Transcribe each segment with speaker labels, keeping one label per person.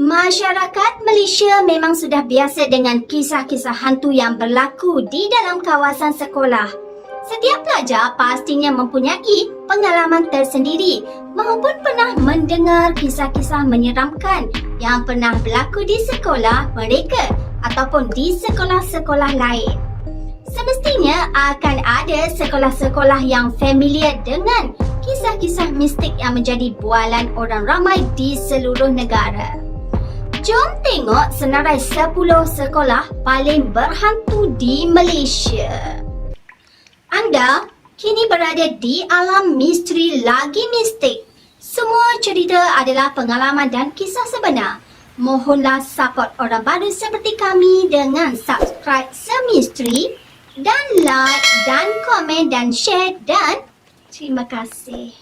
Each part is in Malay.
Speaker 1: Masyarakat Malaysia memang sudah biasa dengan kisah-kisah hantu yang berlaku di dalam kawasan sekolah. Setiap pelajar pastinya mempunyai pengalaman tersendiri maupun pernah mendengar kisah-kisah menyeramkan yang pernah berlaku di sekolah mereka ataupun di sekolah-sekolah lain. Semestinya akan ada sekolah-sekolah yang familiar dengan kisah-kisah mistik yang menjadi bualan orang ramai di seluruh negara. Jom tengok senarai 10 sekolah paling berhantu di Malaysia. Anda kini berada di alam misteri lagi mistik. Semua cerita adalah pengalaman dan kisah sebenar. Mohonlah support orang baru seperti kami dengan subscribe Semisteri dan like dan komen dan share dan terima kasih.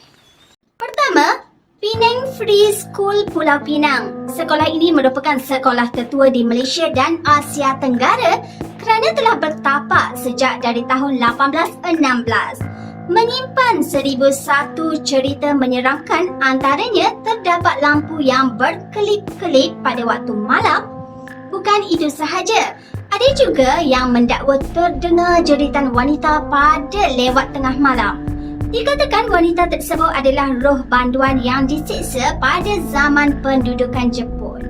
Speaker 1: Pertama, Penang Free School Pulau Pinang. Sekolah ini merupakan sekolah tertua di Malaysia dan Asia Tenggara kerana telah bertapak sejak dari tahun 1816. Menyimpan 1001 cerita menyeramkan, antaranya terdapat lampu yang berkelip-kelip pada waktu malam. Bukan itu sahaja, ada juga yang mendakwa terdengar jeritan wanita pada lewat tengah malam. Dikatakan wanita tersebut adalah roh banduan yang disiksa pada zaman pendudukan Jepun.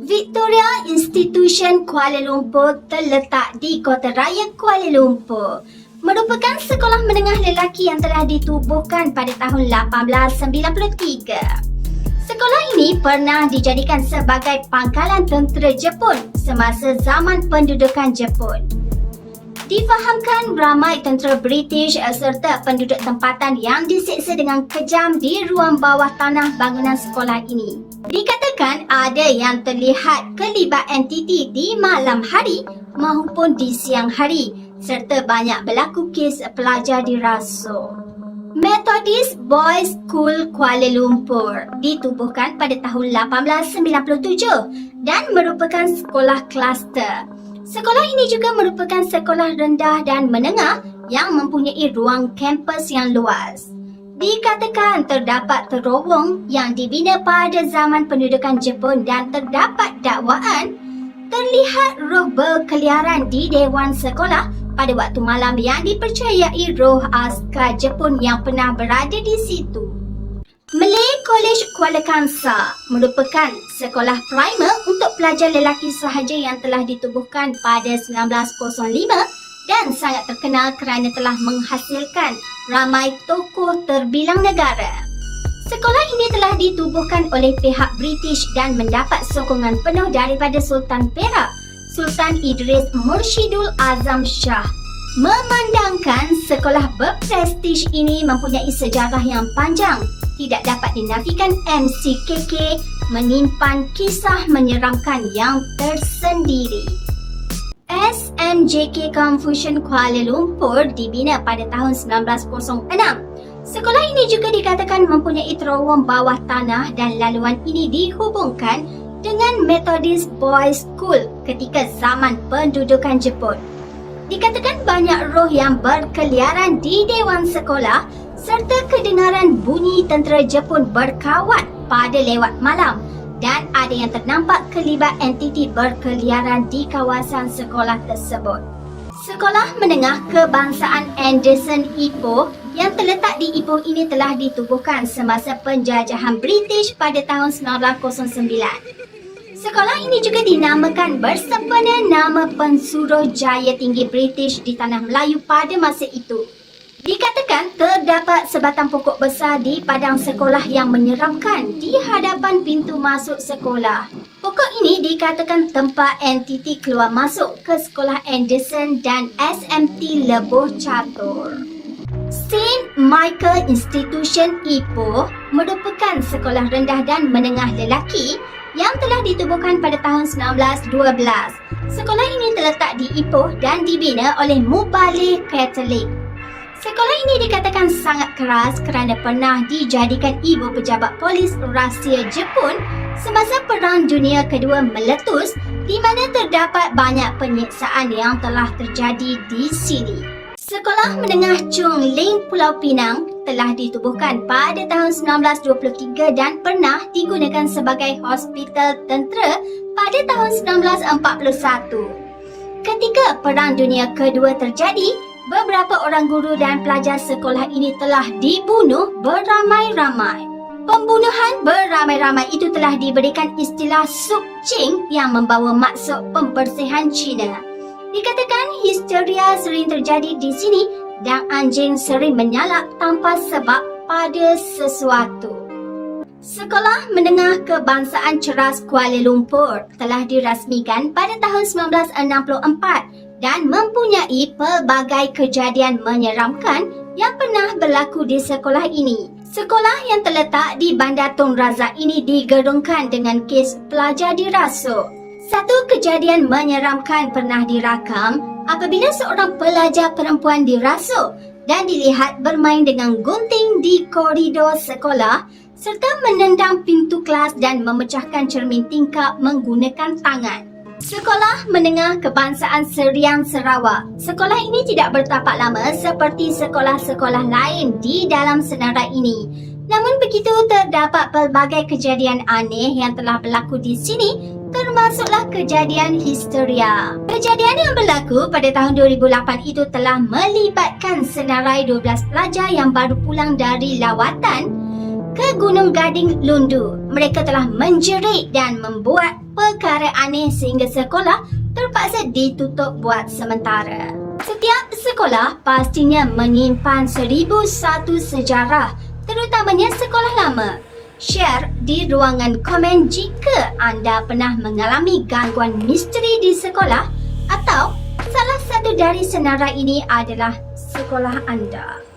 Speaker 1: Victoria Institution Kuala Lumpur terletak di Kota Raya Kuala Lumpur. Merupakan sekolah menengah lelaki yang telah ditubuhkan pada tahun 1893. Sekolah ini pernah dijadikan sebagai pangkalan tentera Jepun semasa zaman pendudukan Jepun. Difahamkan ramai tentera British serta penduduk tempatan yang disiksa dengan kejam di ruang bawah tanah bangunan sekolah ini. Dikatakan ada yang terlihat kelibat entiti di malam hari maupun di siang hari serta banyak berlaku kes pelajar dirasuk. Methodist Boys School Kuala Lumpur ditubuhkan pada tahun 1897 dan merupakan sekolah kluster. Sekolah ini juga merupakan sekolah rendah dan menengah yang mempunyai ruang kampus yang luas. Dikatakan terdapat terowong yang dibina pada zaman pendudukan Jepun dan terdapat dakwaan terlihat roh berkeliaran di dewan sekolah pada waktu malam yang dipercayai roh askar Jepun yang pernah berada di situ. Malay College Kuala Kangsar merupakan sekolah primer untuk pelajar lelaki sahaja yang telah ditubuhkan pada 1905 dan sangat terkenal kerana telah menghasilkan ramai tokoh terbilang negara. Sekolah ini telah ditubuhkan oleh pihak British dan mendapat sokongan penuh daripada Sultan Perak, Sultan Idris Murshidul Azam Shah. Memandangkan sekolah berprestij ini mempunyai sejarah yang panjang, tidak dapat dinafikan MCKK menyimpan kisah menyeramkan yang tersendiri. SMJK Confucian Kuala Lumpur dibina pada tahun 1906. Sekolah ini juga dikatakan mempunyai terowong bawah tanah dan laluan ini dihubungkan dengan Methodist Boys School ketika zaman pendudukan Jepun. Dikatakan banyak roh yang berkeliaran di dewan sekolah serta kedengaran bunyi tentera Jepun berkawat pada lewat malam dan ada yang ternampak kelibat entiti berkeliaran di kawasan sekolah tersebut. Sekolah Menengah Kebangsaan Anderson Ipoh yang terletak di Ipoh ini telah ditubuhkan semasa penjajahan British pada tahun 1909. Sekolah ini juga dinamakan bersempena nama Pensuruh Jaya Tinggi British di Tanah Melayu pada masa itu. Dikatakan terdapat sebatang pokok besar di padang sekolah yang menyeramkan di hadapan pintu masuk sekolah. Pokok ini dikatakan tempat entiti keluar masuk ke sekolah Anderson dan SMT Lebuh Catur. St. Michael Institution Ipoh merupakan sekolah rendah dan menengah lelaki yang telah ditubuhkan pada tahun 1912. Sekolah ini terletak di Ipoh dan dibina oleh Mubalik Katolik. Sekolah ini dikatakan sangat keras kerana pernah dijadikan ibu pejabat polis rahsia Jepun semasa Perang Dunia Kedua meletus, di mana terdapat banyak penyiksaan yang telah terjadi di sini. Sekolah Menengah Chung Ling Pulau Pinang telah ditubuhkan pada tahun 1923 dan pernah digunakan sebagai hospital tentera pada tahun 1941. Ketika Perang Dunia Kedua terjadi, beberapa orang guru dan pelajar sekolah ini telah dibunuh beramai-ramai. Pembunuhan beramai-ramai itu telah diberikan istilah Suk Ching yang membawa maksud pembersihan Cina. Dikatakan histeria sering terjadi di sini dan anjing sering menyalak tanpa sebab pada sesuatu. Sekolah Menengah Kebangsaan Ceras Kuala Lumpur telah dirasmikan pada tahun 1964 dan mempunyai pelbagai kejadian menyeramkan yang pernah berlaku di sekolah ini. Sekolah yang terletak di Bandar Tun Razak ini digerungkan dengan kes pelajar dirasuk. Satu kejadian menyeramkan pernah dirakam apabila seorang pelajar perempuan dirasuk dan dilihat bermain dengan gunting di koridor sekolah serta menendang pintu kelas dan memecahkan cermin tingkap menggunakan tangan. Sekolah Menengah Kebangsaan Serian Sarawak. Sekolah ini tidak bertapak lama seperti sekolah-sekolah lain di dalam senarai ini. Namun begitu terdapat pelbagai kejadian aneh yang telah berlaku di sini, termasuklah kejadian histeria. Kejadian yang berlaku pada tahun 2008 itu telah melibatkan senarai 12 pelajar yang baru pulang dari lawatan ke Gunung Gading, Lundu. Mereka telah menjerit dan membuat perkara aneh sehingga sekolah terpaksa ditutup buat sementara. Setiap sekolah pastinya menyimpan 1001 sejarah, terutamanya sekolah lama. Share di ruangan komen jika anda pernah mengalami gangguan misteri di sekolah atau salah satu dari senarai ini adalah sekolah anda.